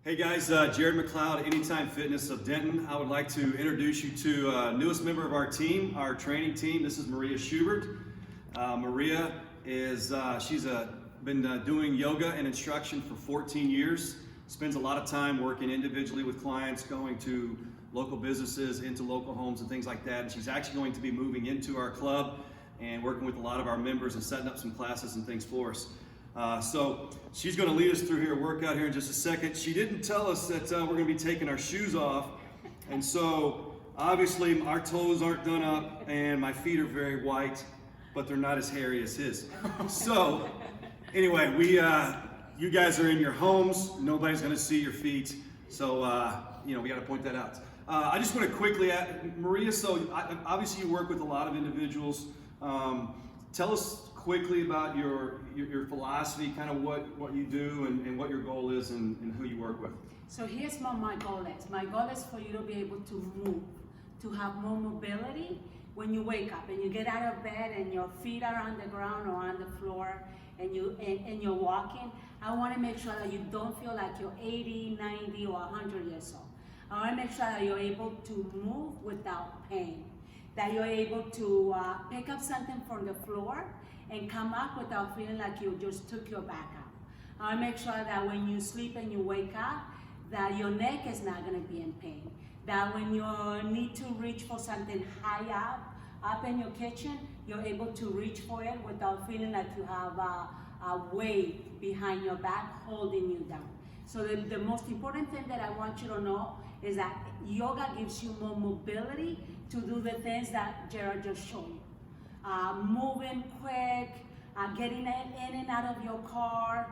Hey guys, Jared McLeod, Anytime Fitness of Denton. I would like to introduce you to newest member of our team, our training team. This is Maria Schubert. Maria is, she's been doing yoga and instruction for 14 years. Spends a lot of time working individually with clients, going to local businesses, into local homes and things like that. And she's actually going to be moving into our club and working with a lot of our members and setting up some classes and things for us. So she's going to lead us through here, workout here in just a second. She didn't tell us that we're going to be taking our shoes off, and so obviously our toes aren't done up and my feet are very white, but they're not as hairy as his. So anyway, you guys are in your homes. Nobody's going to see your feet, so we got to point that out. I just want to quickly add, Maria, so obviously you work with a lot of individuals. Tell us quickly about your philosophy, kind of what you do and what your goal is and who you work with. So here's what my goal is. My goal is for you to be able to move, to have more mobility when you wake up and you get out of bed and your feet are on the ground or on the floor and you're walking. I want to make sure that you don't feel like you're 80, 90 or 100 years old. I want to make sure that you're able to move without pain, that you're able to pick up something from the floor and come up without feeling like you just took your back out. I want to make sure that when you sleep and you wake up, that your neck is not going to be in pain. That when you need to reach for something high up in your kitchen, you're able to reach for it without feeling like you have a weight behind your back holding you down. So the most important thing that I want you to know is that yoga gives you more mobility to do the things that Jared just showed you. Moving quick, getting in and out of your car,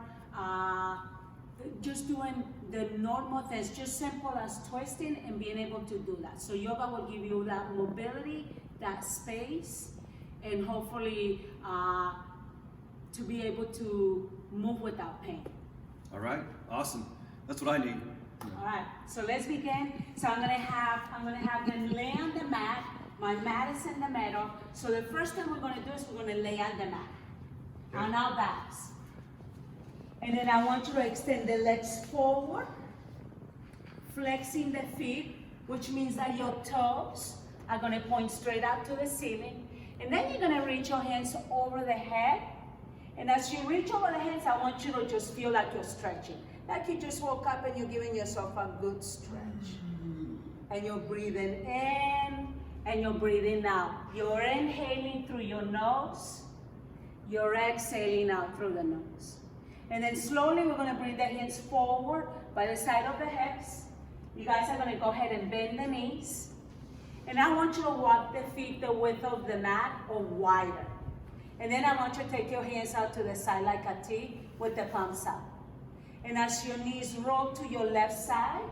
just doing the normal things, just simple as twisting and being able to do that. So yoga will give you that mobility, that space, and hopefully to be able to move without pain. All right, awesome. That's what I need. All right, so let's begin. So I'm gonna have them lay on the mat. My mat is in the middle. So the first thing we're gonna do is we're gonna lay on the mat, on our backs. And then I want you to extend the legs forward, flexing the feet, which means that your toes are gonna point straight up to the ceiling. And then you're gonna reach your hands over the head. And as you reach over the hands, I want you to just feel like you're stretching. Like you just woke up and you're giving yourself a good stretch. And you're breathing in and you're breathing out. You're inhaling through your nose. You're exhaling out through the nose. And then slowly we're gonna bring the hands forward by the side of the hips. You guys are gonna go ahead and bend the knees. And I want you to walk the feet the width of the mat or wider. And then I want you to take your hands out to the side like a T with the palms out. And as your knees roll to your left side,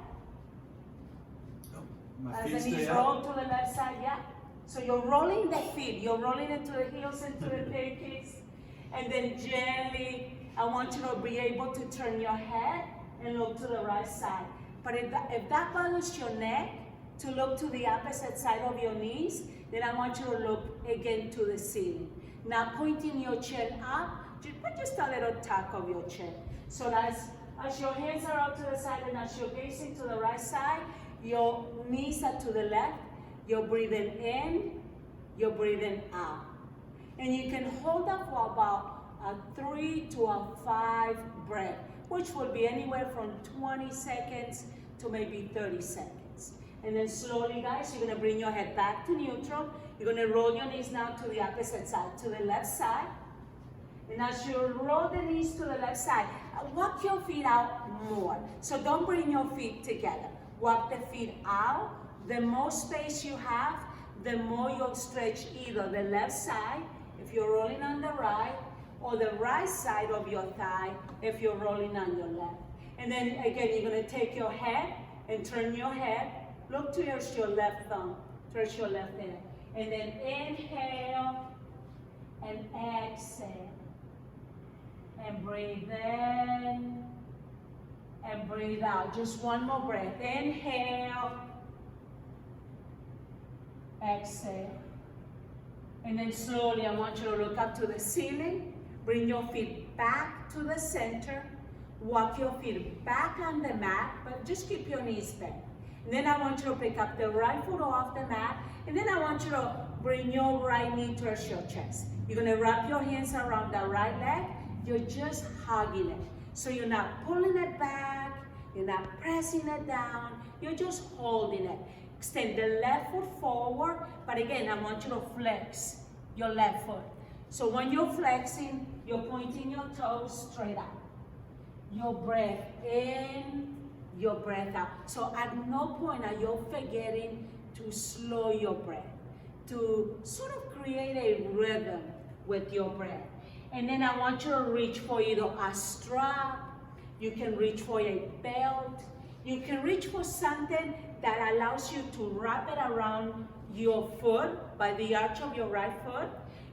as the knees roll to the left side, yeah. So you're rolling the feet, you're rolling into the heels, into the pancakes, and then gently, I want you to be able to turn your head and look to the right side. But if that bothers your neck, to look to the opposite side of your knees, then I want you to look again to the ceiling. Now pointing your chin up, just a little tuck of your chin. So as your hands are out to the side and as you're gazing to the right side, your knees are to the left, you're breathing in, you're breathing out. And you can hold that for about a 3 to a 5 breath, which will be anywhere from 20 seconds to maybe 30 seconds. And then slowly, guys, you're gonna bring your head back to neutral. You're gonna roll your knees now to the opposite side, to the left side. And as you roll the knees to the left side, walk your feet out more. So don't bring your feet together. Walk the feet out. The more space you have, the more you'll stretch either the left side, if you're rolling on the right, or the right side of your thigh, if you're rolling on your left. And then again, you're gonna take your head and turn your head. Look towards your left thumb, towards your left hand. And then inhale and exhale. And breathe in and breathe out. Just one more breath. Inhale, exhale. And then slowly I want you to look up to the ceiling. Bring your feet back to the center. Walk your feet back on the mat, but just keep your knees bent. And then I want you to pick up the right foot off the mat, and then I want you to bring your right knee towards your chest. You're gonna wrap your hands around the right leg. You're just hugging it. So you're not pulling it back, you're not pressing it down, you're just holding it. Extend the left foot forward, but again, I want you to flex your left foot. So when you're flexing, you're pointing your toes straight up. Your breath in, your breath out. So at no point are you forgetting to slow your breath, to sort of create a rhythm with your breath. And then I want you to reach for either a strap, you can reach for a belt, you can reach for something that allows you to wrap it around your foot by the arch of your right foot.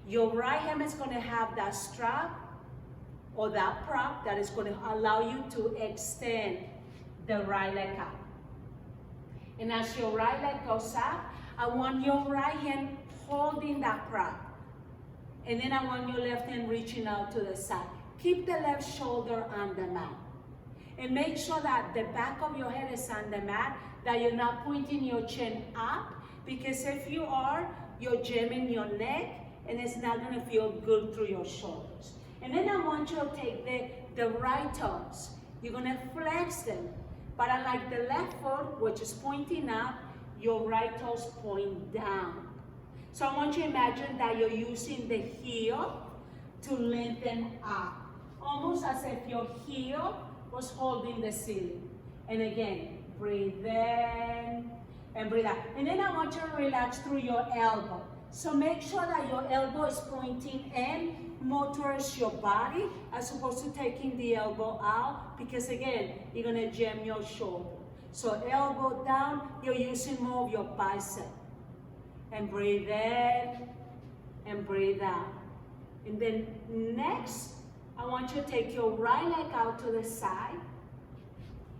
Your right hand is going to have that strap or that prop that is going to allow you to extend the right leg out. And as your right leg goes up, I want your right hand holding that prop. And then I want your left hand reaching out to the side. Keep the left shoulder on the mat. And make sure that the back of your head is on the mat, that you're not pointing your chin up, because if you are, you're jamming your neck and it's not going to feel good through your shoulders. And then I want you to take the right toes. You're going to flex them. But unlike the left foot, which is pointing up, your right toes point down. So I want you to imagine that you're using the heel to lengthen up. Almost as if your heel was holding the ceiling. And again, breathe in and breathe out. And then I want you to relax through your elbow. So make sure that your elbow is pointing in more towards your body as opposed to taking the elbow out, because again, you're gonna jam your shoulder. So elbow down, you're using more of your bicep. And breathe in and breathe out. And then next, I want you to take your right leg out to the side.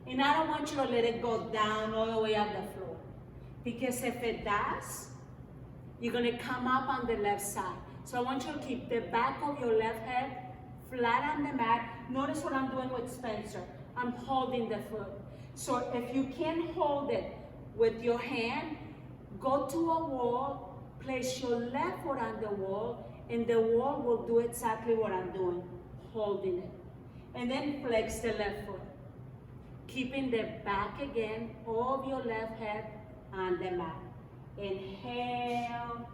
And I don't want you to let it go down all the way on the floor. Because if it does, you're going to come up on the left side. So I want you to keep the back of your left head flat on the mat. Notice what I'm doing with Spencer. I'm holding the foot. So if you can't hold it with your hand, go to a wall, place your left foot on the wall, and the wall will do exactly what I'm doing, holding it. And then flex the left foot. Keeping the back again of your left head on the mat. Inhale,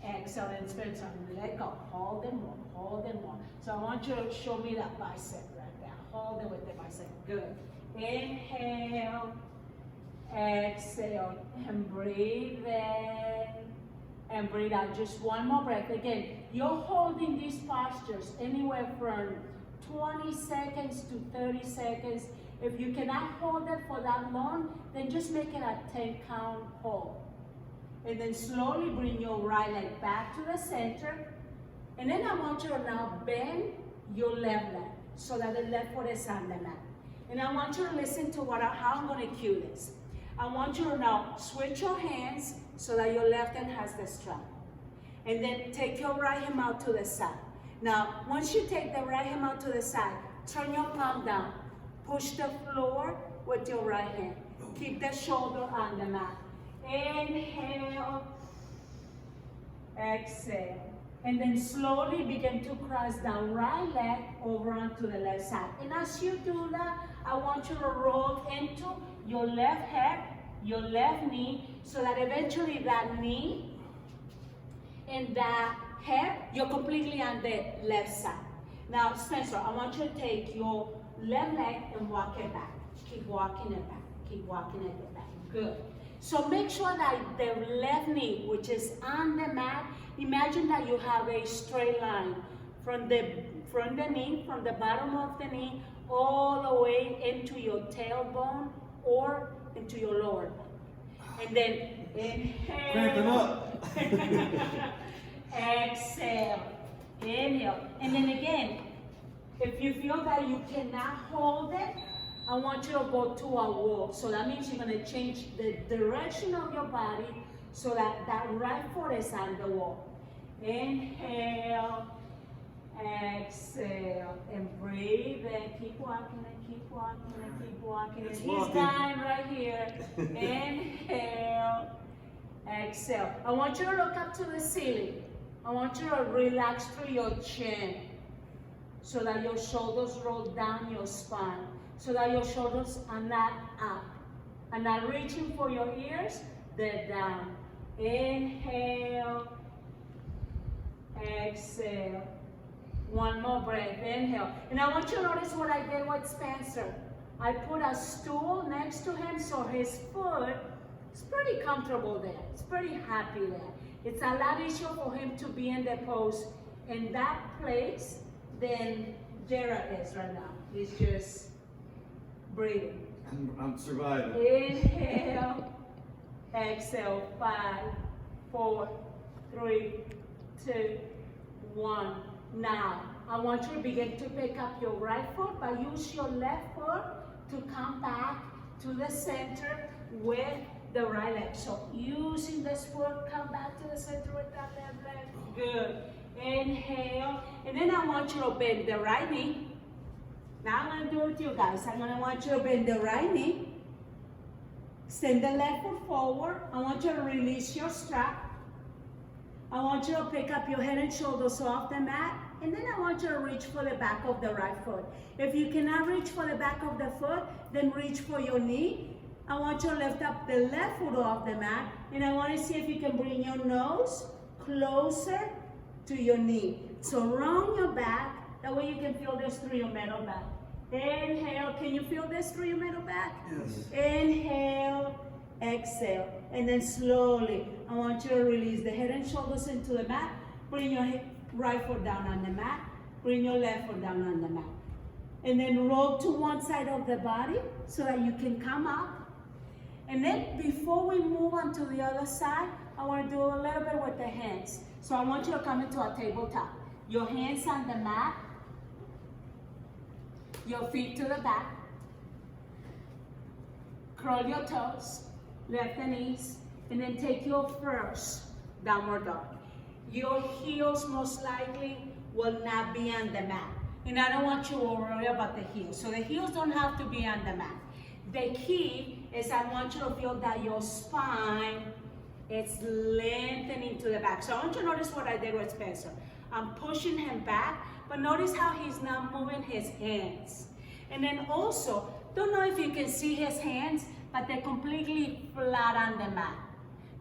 exhale, and Spencer, let go. Hold and more, hold and more. So I want you to show me that bicep right there. Hold it with the bicep. Good. Inhale, exhale, and breathe in and breathe out. Just one more breath. Again, you're holding these postures anywhere from 20 seconds to 30 seconds. If you cannot hold it for that long, then just make it a 10-count hold. And then slowly bring your right leg back to the center. And then I want you to now bend your left leg so that the left foot is on the mat. And I want you to listen to how I'm going to cue this. I want you to now switch your hands so that your left hand has the strap. And then take your right hand out to the side. Now, once you take the right hand out to the side, turn your palm down. Push the floor with your right hand. Keep the shoulder on the mat. Inhale, exhale. And then slowly begin to cross the right leg over onto the left side. And as you do that, I want you to roll into your left hip, your left knee, so that eventually that knee and that hip, you're completely on the left side. Now, Spencer, I want you to take your left leg and walk it back. Keep walking it back. Keep walking it back. Good. So make sure that the left knee, which is on the mat, imagine that you have a straight line from the knee, from the bottom of the knee, all the way into your tailbone or into your lower bone. And then inhale. Crank them up. Exhale. Inhale. And then again, if you feel that you cannot hold it, I want you to go to a wall. So that means you're going to change the direction of your body so that that right foot is on the wall. Inhale, Exhale and breathe and keep walking and keep walking and keep walking. And It's he's walking. dying right here. Inhale, exhale. I want you to look up to the ceiling. I want you to relax through your chin so that your shoulders roll down your spine, so that your shoulders are not up. I'm not reaching for your ears, they're down. Inhale, exhale. One more breath, inhale. And I want you to notice what I did with Spencer. I put a stool next to him so his foot is pretty comfortable there. It's pretty happy there. It's a lot easier for him to be in the pose in that place than Jared is right now. He's just breathing. I'm surviving. Inhale, exhale, 5, 4, 3, 2, 1. Now, I want you to begin to pick up your right foot, but use your left foot to come back to the center with the right leg. So using this foot, come back to the center with that left leg. Good. Inhale, and then I want you to bend the right knee. Now I'm going to do it with you guys. I'm going to want you to bend the right knee. Extend the left foot forward. I want you to release your strap. I want you to pick up your head and shoulders off the mat. And then I want you to reach for the back of the right foot. If you cannot reach for the back of the foot, then reach for your knee. I want you to lift up the left foot off the mat. And I want to see if you can bring your nose closer to your knee. So round your back. That way you can feel this through your middle back. Inhale. Can you feel this through your middle back? Yes. Inhale, exhale. And then slowly, I want you to release the head and shoulders into the mat. Bring your right foot down on the mat. Bring your left foot down on the mat. And then roll to one side of the body so that you can come up. And then before we move on to the other side, I want to do a little bit with the hands. So I want you to come into a tabletop. Your hands on the mat. Your feet to the back. Curl your toes. Lift the knees. And then take your first downward dog. Your heels most likely will not be on the mat. And I don't want you to worry about the heels. So the heels don't have to be on the mat. The key is I want you to feel that your spine is lengthening to the back. So I want you to notice what I did with Spencer. I'm pushing him back, but notice how he's now moving his hands. And then also, don't know if you can see his hands, but they're completely flat on the mat.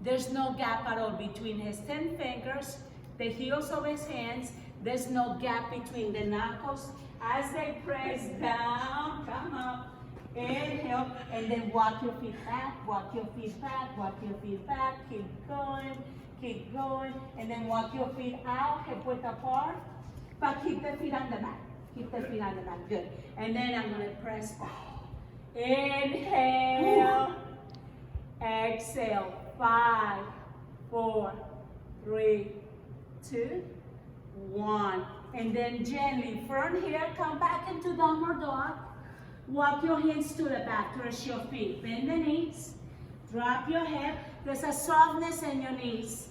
There's no gap at all between his 10 fingers, the heels of his hands. There's no gap between the knuckles. As they press down, come up, inhale, and then walk your feet back, walk your feet back, walk your feet back, keep going, and then walk your feet out, hip width apart, but keep the feet on the mat. Keep the feet on the mat, good. And then I'm gonna press back. Inhale, exhale, 5, 4, 3, 2, 1. And then gently from here, come back into downward dog. Walk your hands to the back, press your feet, bend the knees, drop your head. There's a softness in your knees.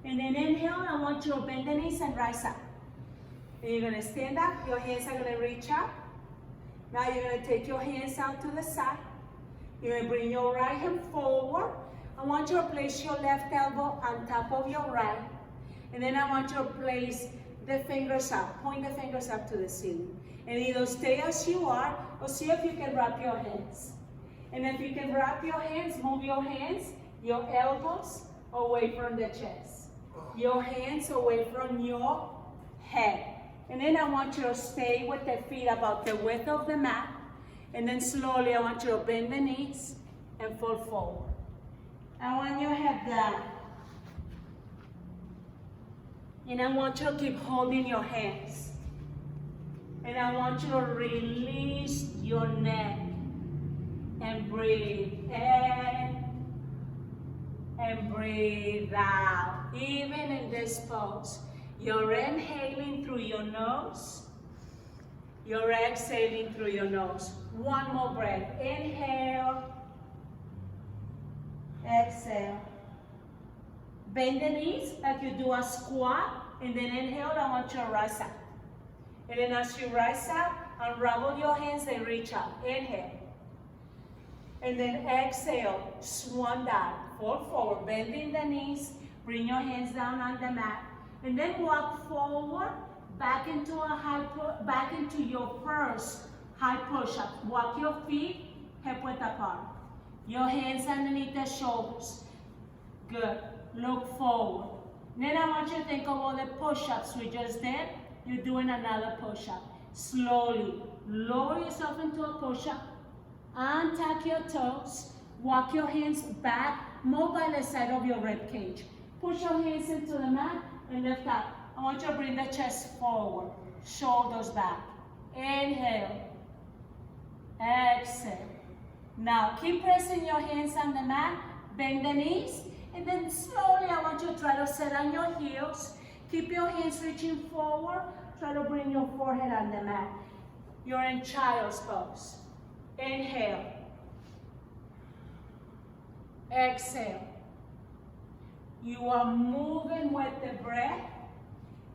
And then inhale, I want you to bend the knees and rise up. And you're gonna stand up, your hands are gonna reach up. Now you're gonna take your hands out to the side. You're gonna bring your right hand forward. I want you to place your left elbow on top of your right. And then I want you to place the fingers up, point the fingers up to the ceiling. And either stay as you are, or see if you can wrap your hands. And if you can wrap your hands, move your hands, your elbows away from the chest. Your hands away from your head. And then I want you to stay with the feet about the width of the mat. And then slowly I want you to bend the knees and fall forward. I want your head down. And I want you to keep holding your hands. And I want you to release your neck and breathe in and breathe out. Even in this pose, you're inhaling through your nose. You're exhaling through your nose. One more breath. Inhale. Exhale. Bend the knees like you do a squat. And then inhale, I want you to rise up. And then as you rise up, unravel your hands and reach up. Inhale. And then exhale, swan dive. Fall forward, bending the knees. Bring your hands down on the mat. And then walk forward, back into your first high push-up. Walk your feet hip width apart. Your hands underneath the shoulders. Good. Look forward. Then I want you to think of all the push-ups we just did. You're doing another push-up. Slowly lower yourself into a push-up. Untuck your toes. Walk your hands back. More by the side of your rib cage. Push your hands into the mat and lift up. I want you to bring the chest forward. Shoulders back. Inhale. Exhale. Now keep pressing your hands on the mat. Bend the knees. And then slowly I want you to try to sit on your heels. Keep your hands reaching forward. Try to bring your forehead on the mat. You're in child's pose. Inhale. Exhale. You are moving with the breath.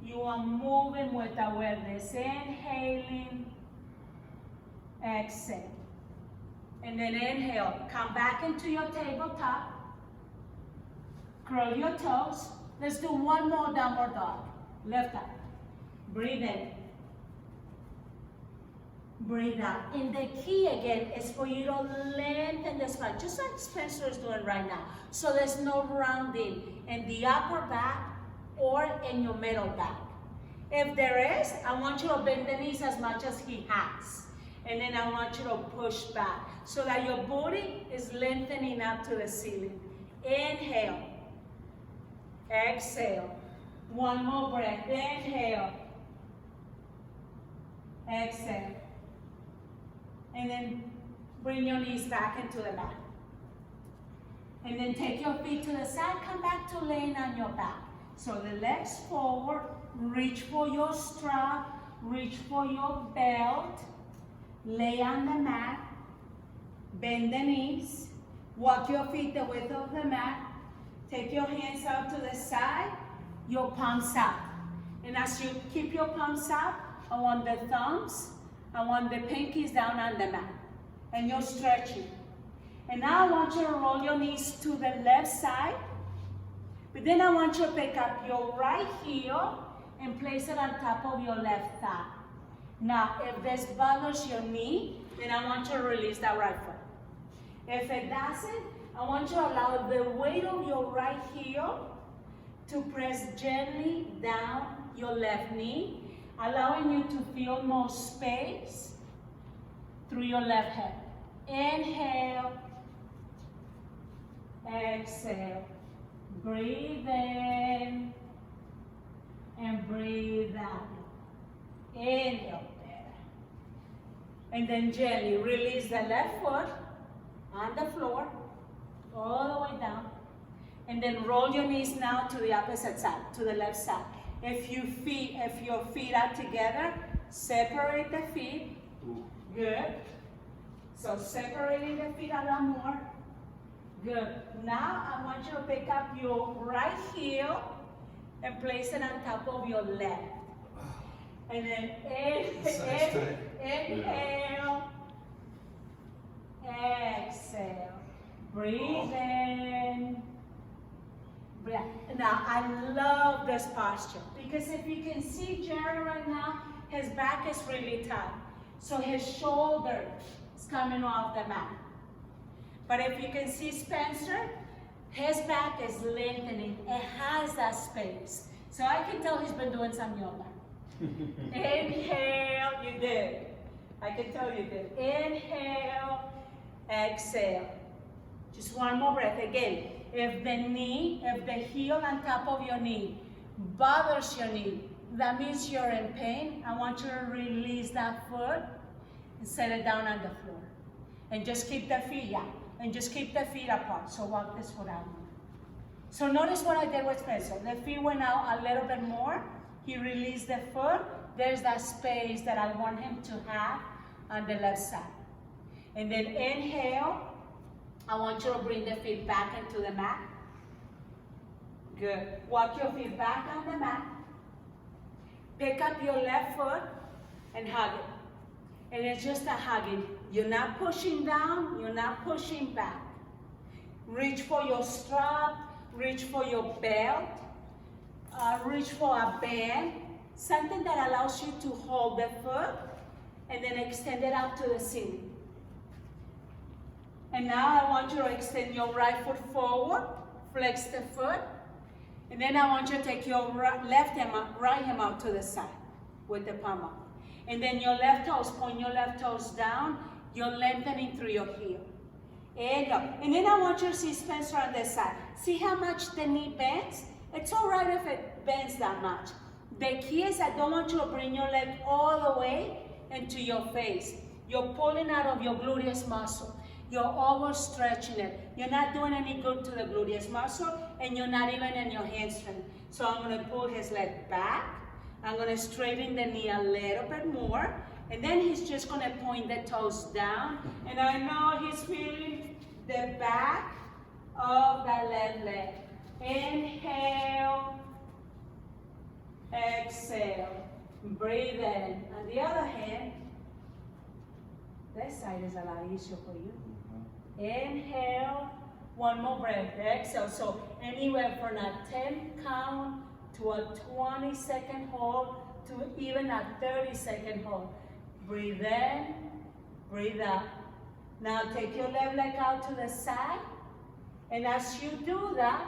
You are moving with awareness. Inhaling. Exhale. And then inhale. Come back into your tabletop. Curl your toes. Let's do one more downward dog. Lift up. Breathe in. Breathe out. And the key again is for you to lengthen the spine, just like Spencer is doing right now. So there's no rounding in the upper back or in your middle back. If there is, I want you to bend the knees as much as he has. And then I want you to push back so that your booty is lengthening up to the ceiling. Inhale. Exhale. One more breath. Inhale. Exhale. And then bring your knees back into the mat. And then take your feet to the side. Come back to laying on your back. So the legs forward. Reach for your strap. Reach for your belt. Lay on the mat. Bend the knees. Walk your feet the width of the mat. Take your hands out to the side. Your palms up. And as you keep your palms up, I want the thumbs. I want the pinkies down on the mat. And you're stretching. And now I want you to roll your knees to the left side. But then I want you to pick up your right heel and place it on top of your left thigh. Now, if this bothers your knee, then I want you to release that right foot. If it doesn't, I want you to allow the weight of your right heel to press gently down your left knee, allowing you to feel more space through your left hip. Inhale, exhale, breathe in and breathe out. Inhale there. And then gently release the left foot on the floor, all the way down. And then roll your knees now to the opposite side, to the left side. If your feet are together, separate the feet. Good. So separating the feet a lot more. Good. Now I want you to pick up your right heel and place it on top of your left. And then inhale, exhale, breathe in. Now, I love this posture because if you can see Jerry right now, his back is really tight. So his shoulder is coming off the mat. But if you can see Spencer, his back is lengthening. It has that space. So I can tell he's been doing some yoga. Inhale, you did. I can tell you did. Inhale, exhale. Just one more breath. Again, if the heel on top of your knee bothers your knee, that means you're in pain. I want you to release that foot and set it down on the floor. And just keep the feet out. And just keep the feet apart. So walk this foot out. So notice what I did with Spencer. The feet went out a little bit more. He released the foot. There's that space that I want him to have on the left side. And then inhale. I want you to bring the feet back into the mat. Good. Walk your feet back on the mat. Pick up your left foot and hug it. And it's just a hugging. You're not pushing down, you're not pushing back. Reach for your strap, reach for your belt, reach for a band, something that allows you to hold the foot and then extend it out to the ceiling. And now I want you to extend your right foot forward, flex the foot, and then I want you to take your right hand out to the side with the palm up. And then your left toes, point your left toes down, you're lengthening through your heel. And go. And then I want you to see Spencer on this side. See how much the knee bends? It's all right if it bends that much. The key is I don't want you to bring your leg all the way into your face. You're pulling out of your gluteus muscle. You're overstretching it. You're not doing any good to the gluteus muscle, and you're not even in your hamstring. So I'm going to pull his leg back. I'm going to straighten the knee a little bit more. And then he's just going to point the toes down. And I know he's feeling the back of that left leg. Inhale. Exhale. Breathe in. On the other hand, this side is a lot easier for you. Inhale. One more breath. Exhale. So anywhere from a 10 count to a 20-second hold to even a 30-second hold. Breathe in, breathe out. Now take your left leg out to the side. And as you do that,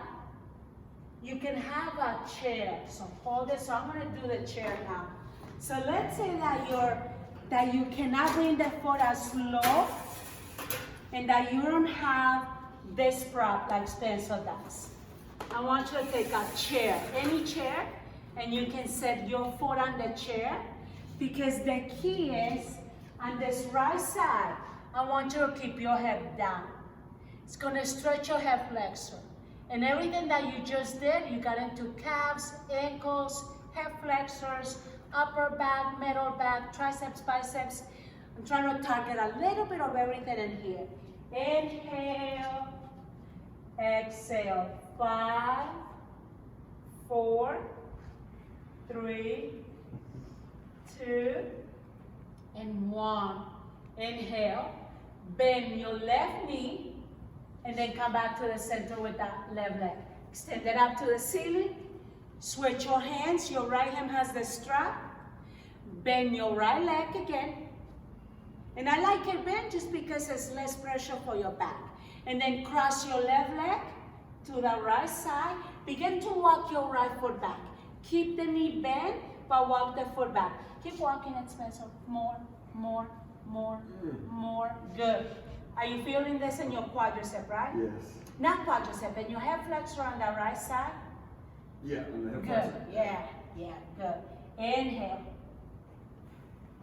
you can have a chair. So hold it. So I'm going to do the chair now. So let's say that you cannot bring the foot as low and that you don't have this prop like Spencer does. I want you to take a chair, any chair, and you can set your foot on the chair, because the key is on this right side, I want you to keep your hip down. It's going to stretch your hip flexor. And everything that you just did, you got into calves, ankles, hip flexors, upper back, middle back, triceps, biceps. I'm trying to target a little bit of everything in here. Inhale, exhale. 5, 4, 3, 2, and 1. Inhale, bend your left knee, and then come back to the center with that left leg. Extend it up to the ceiling. Switch your hands. Your right hand has the strap. Bend your right leg again. And I like it bent just because it's less pressure for your back. And then cross your left leg to the right side. Begin to walk your right foot back. Keep the knee bent, but walk the foot back. Keep walking it, Spencer. More, more, more, more. Good. Are you feeling this in your quadricep, right? Yes. Not quadricep, and your hip flexor on the right side? Yeah, on the hip Good. flexor. Yeah, good. Inhale.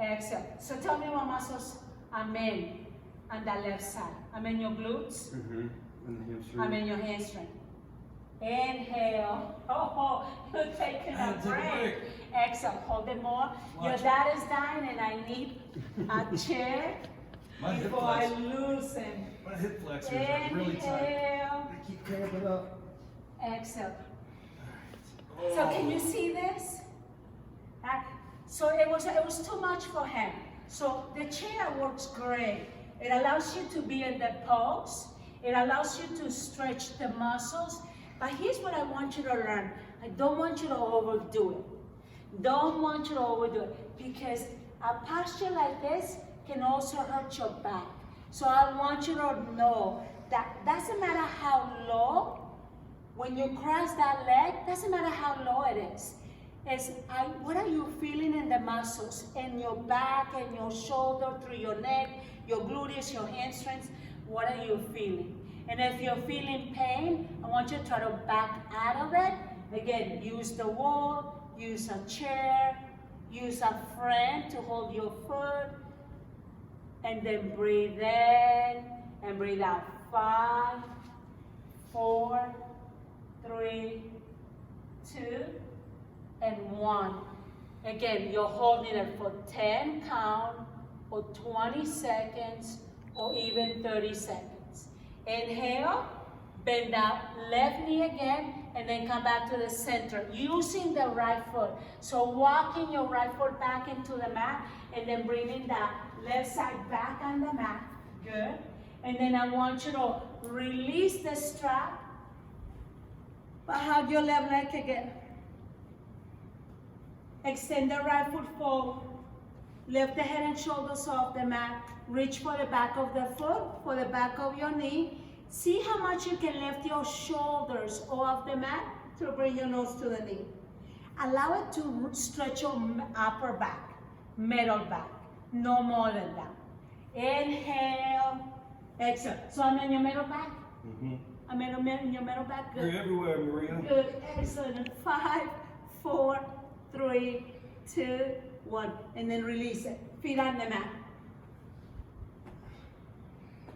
Exhale. So tell me what muscles I'm in on the left side. I'm in your glutes. And the hamstring. I'm in your hamstring. Inhale. Oh, you're taking a break. Exhale. Hold it more. Your dad is dying, and I need a chair before I loosen. My hip flexors are really tight. Inhale. I keep cramping up. Exhale. So can you see this? So it was too much for him. So the chair works great. It allows you to be in the pose. It allows you to stretch the muscles. But here's what I want you to learn. I don't want you to overdo it. Don't want you to overdo it, because a posture like this can also hurt your back. So I want you to know that doesn't matter how low, when you cross that leg, doesn't matter how low it is. What are you feeling in the muscles, in your back, in your shoulder, through your neck, your gluteus, your hamstrings? What are you feeling? And if you're feeling pain, I want you to try to back out of it. Again, use the wall, use a chair, use a friend to hold your foot, and then breathe in and breathe out. 5, 4, 3, 2, and 1. Again, you're holding it for 10 count, or 20 seconds, or even 30 seconds. Inhale, bend that left knee again, and then come back to the center, using the right foot. So walking your right foot back into the mat, and then bringing the left side back on the mat. Good. And then I want you to release the strap, but hug your left leg again. Extend the right foot forward. Lift the head and shoulders off the mat. Reach for the back of the foot, for the back of your knee. See how much you can lift your shoulders off the mat to bring your nose to the knee. Allow it to stretch your upper back, middle back, no more than that. Inhale, exhale. So I'm in your middle back? Mm-hmm. I'm in your middle back? Good. You're everywhere, Maria. Good, excellent. 5, 4, 3, 2, 1. And then release it. Feet on the mat.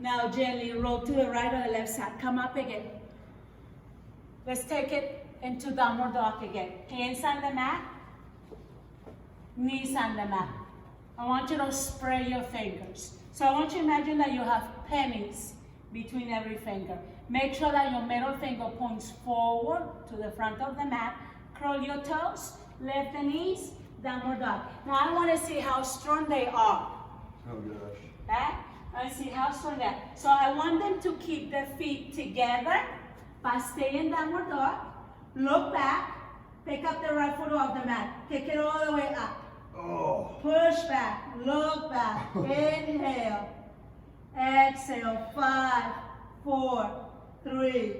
Now gently roll to the right or the left side. Come up again. Let's take it into downward dog again. Hands on the mat. Knees on the mat. I want you to spread your fingers. So I want you to imagine that you have pennies between every finger. Make sure that your middle finger points forward to the front of the mat. Curl your toes. Lift the knees. Downward dog. Now I want to see how strong they are. Oh gosh. Okay? I see how strong they are. So I want them to keep their feet together, but stay in downward dog. Look back. Pick up the right foot off the mat. Kick it all the way up. Oh. Push back. Look back. Inhale. Exhale. 5, 4, 3,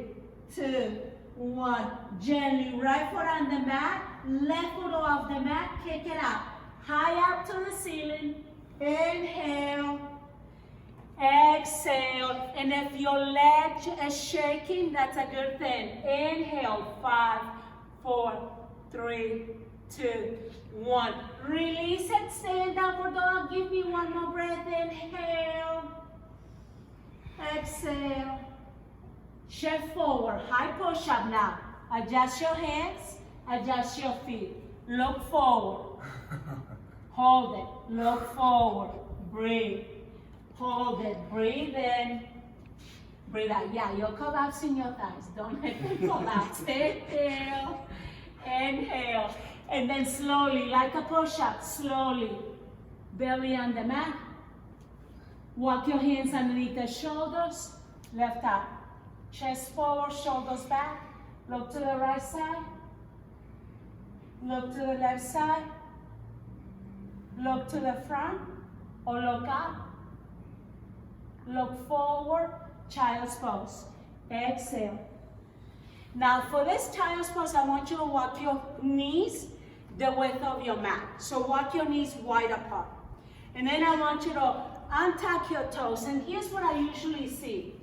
2, 1. Gently. Right foot on the mat. Left foot off the mat. Kick it up. High up to the ceiling. Inhale. Exhale. And if your leg is shaking, that's a good thing. Inhale. 5, 4, 3, 2, 1. Release it. Stay in downward dog. Give me one more breath. Inhale. Exhale. Shift forward. High push-up now. Adjust your hands. Adjust your feet. Look forward. Hold it. Look forward. Breathe. Hold it. Breathe in. Breathe out. Yeah, you're collapsing your thighs. Don't let them collapse. Inhale. Inhale. And then slowly, like a push-up, slowly. Belly on the mat. Walk your hands underneath the shoulders. Left out. Chest forward, shoulders back. Look to the right side. Look to the left side. Look to the front or look up. Look forward, child's pose. Exhale. Now for this child's pose, I want you to walk your knees the width of your mat. So walk your knees wide apart. And then I want you to untuck your toes. And here's what I usually see.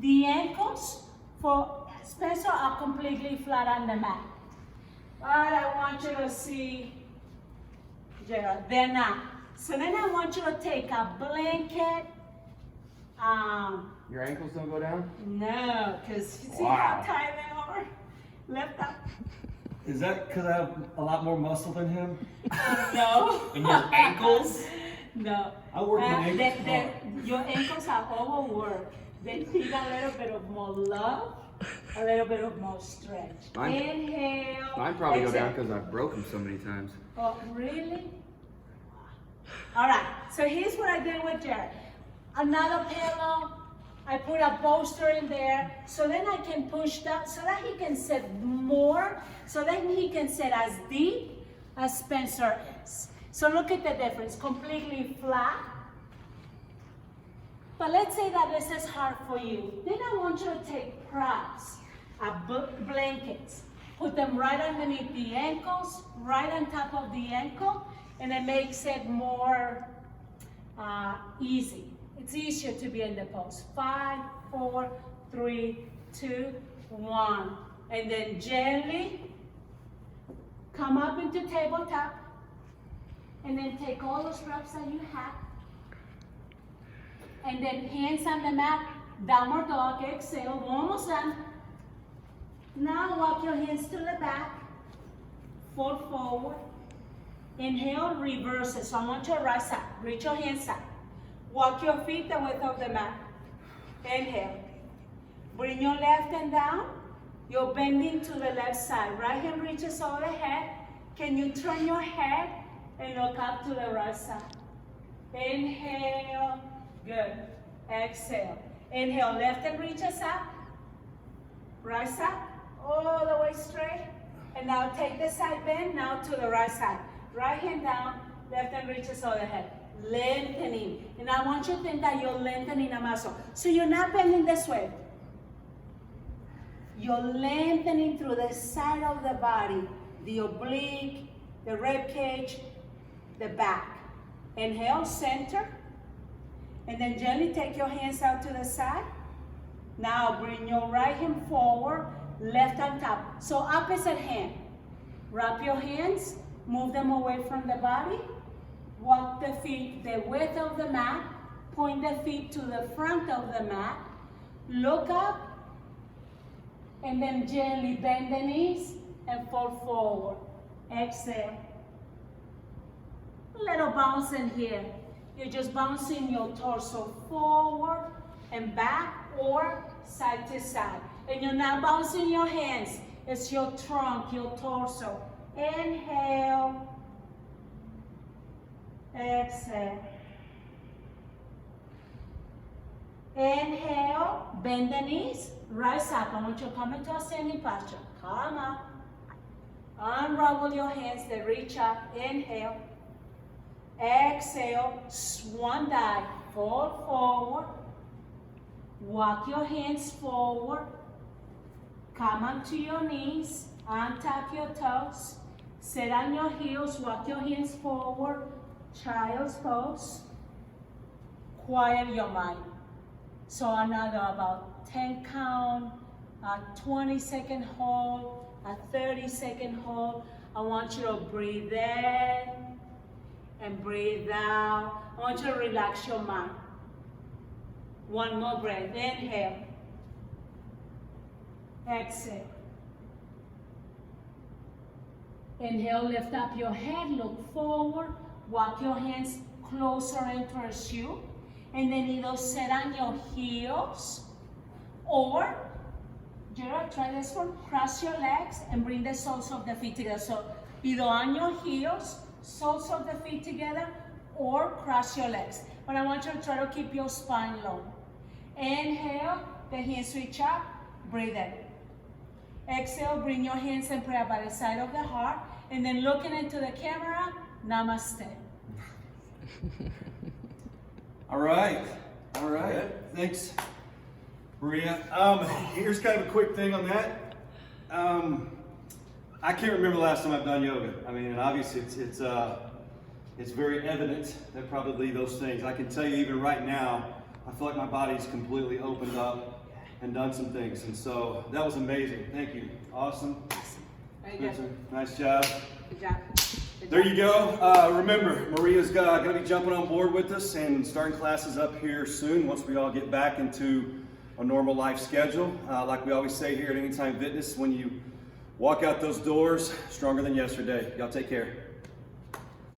The ankles for Spencer are completely flat on the mat. But I want you to see, Gerald, they're not. So then I want you to take a blanket. Your ankles don't go down? No, because you see Wow. how tight they are? Lift up. Is that because I have a lot more muscle than him? No. And your ankles? No. I work my ankles. Your ankles are overworked. They need a little bit of more love, a little bit of more stretch. Mine- Inhale. Mine probably go exhale. down because I've broken so many times. Oh, really? All right, so here's what I did with Jared. Another pillow, I put a bolster in there, so then I can push that, so that he can sit more, so then he can sit as deep as Spencer is. So look at the difference, completely flat. But let's say that this is hard for you. Then I want you to take props, blankets, put them right underneath the ankles, right on top of the ankle, and it makes it more easy. It's easier to be in the pose. 5, 4, 3, 2, 1. And then gently come up into tabletop. And then take all those reps that you have. And then hands on the mat, downward dog, exhale, almost done. Now walk your hands to the back, fold forward. Inhale, reverse it. So I want you to rise up, reach your hands up. Walk your feet the width of the mat. Inhale. Bring your left hand down. You're bending to the left side. Right hand reaches over the head. Can you turn your head and look up to the right side? Inhale. Good. Exhale. Inhale. Left hand reaches up. Right side. All the way straight. And now take the side bend. Now to the right side. Right hand down. Left hand reaches over the head. Lengthening. And I want you to think that you're lengthening a muscle. So you're not bending this way. You're lengthening through the side of the body, the oblique, the rib cage, the back. Inhale, center. And then gently take your hands out to the side. Now bring your right hand forward, left on top. So opposite hand. Wrap your hands, move them away from the body. Walk the feet the width of the mat. Point the feet to the front of the mat. Look up. And then gently bend the knees and fall forward. Exhale. A little bounce in here. You're just bouncing your torso forward and back or side to side. And you're not bouncing your hands. It's your trunk, your torso. Inhale. Exhale. Inhale, bend the knees, rise up. I want you to come into a standing posture. Come up. Unravel your hands, they reach up. Inhale. Exhale, swan dive. Fall forward. Walk your hands forward. Come onto your knees. Untap your toes. Sit on your heels. Walk your hands forward. Child's pose. Quiet your mind. So another about 10 count, a 20-second hold, a 30-second hold. I want you to breathe in and breathe out. I want you to relax your mind. One more breath. Inhale. Exhale. Inhale, lift up your head, look forward, walk your hands closer in towards you. And then either sit on your heels or, Gerald, try this one. Cross your legs and bring the soles of the feet together. So either on your heels, soles of the feet together, or cross your legs. But I want you to try to keep your spine low. Inhale, the hands reach up, breathe in. Exhale, bring your hands and prayer by the side of the heart. And then looking into the camera, namaste. All right. Thanks, Maria. Here's kind of a quick thing on that. I can't remember the last time I've done yoga. I mean, and obviously it's very evident that probably those things. I can tell you even right now, I feel like my body's completely opened up and done some things. And so that was amazing. Thank you. Awesome. Very good. Spencer, nice job. Good job. There you go. Remember, Maria's going to be jumping on board with us and starting classes up here soon once we all get back into a normal life schedule. Like we always say here at Anytime Fitness, when you walk out those doors, stronger than yesterday. Y'all take care.